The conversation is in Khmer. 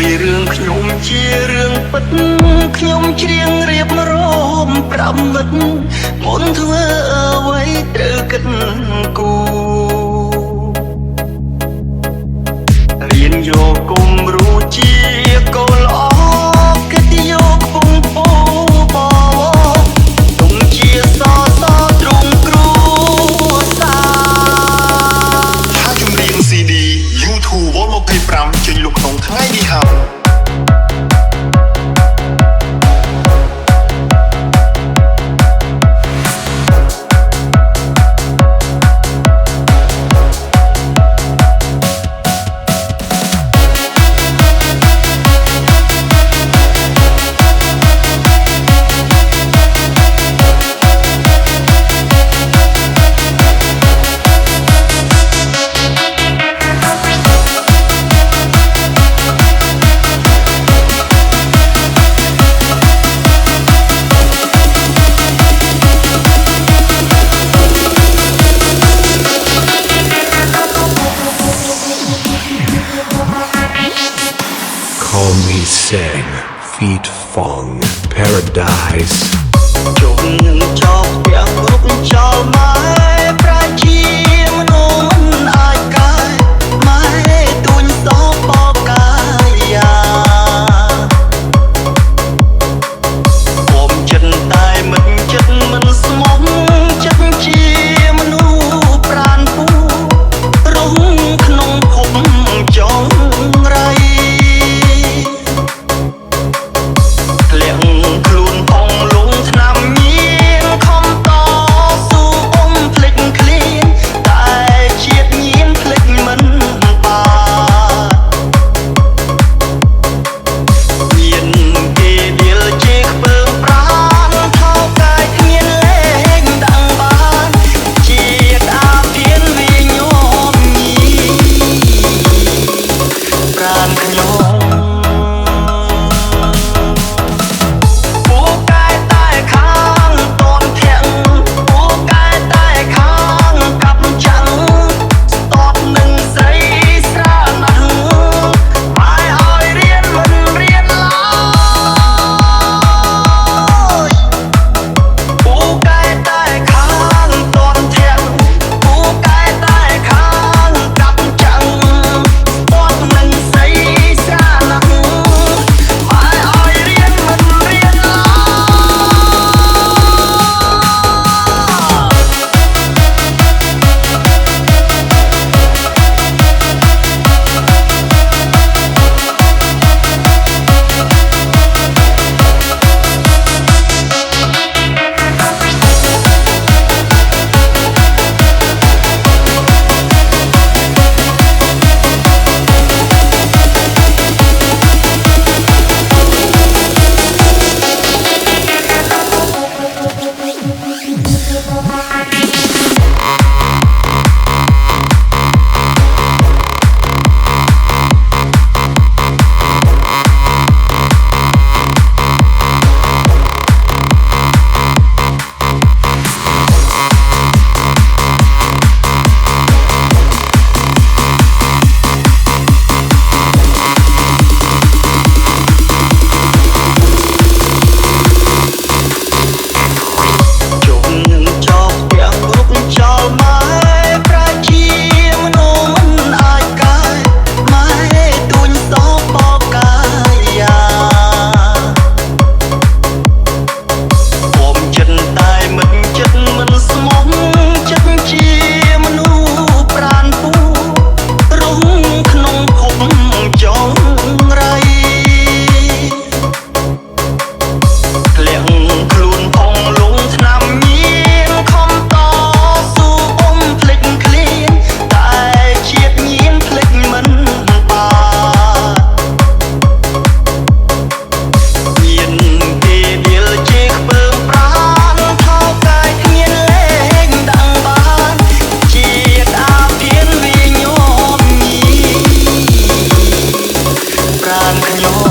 យរឿងខ្ញុំជារឿងពិតខ្ញុំច្រៀងរៀបរំប្រាំមិត្តមុនធ្វើអ្វីត្រូវគិតគូរៀនយកគំរូជាកូនល្អគិតយកពងពោបទុំជាសសទ្រង់គ្រួសារថាជំនាញ CD YouTube Vol 25ចេញលុកក្នុងថ្ងៃនេះហើយ Call me Sang Feet Fong Paradise ជុំនឹងចោលផ្ទះគ្រប់ចោលម៉ែប្រាជាមនុស្សមិនអាចកាយម៉ែទួញសោបកាយាគុំចិត្តតែមិនចិត្តមិនស្មោះចិត្តជាមនុស្សប្រានពូរងក្នុងភពចងរៃខ្លួនផងលងឆ្នាំញៀនខំតស៊ូអ៊ំភ្លេចឃ្លានតែជាតិញៀនភ្លេចមិនបានមានគេដៀលជេរខ្ពើមប្រានថោកាយគ្មានលេងដាំងបានជាតិអាភានវាញោមញីប្រានខ្ញុំប្រានខ្ញុំ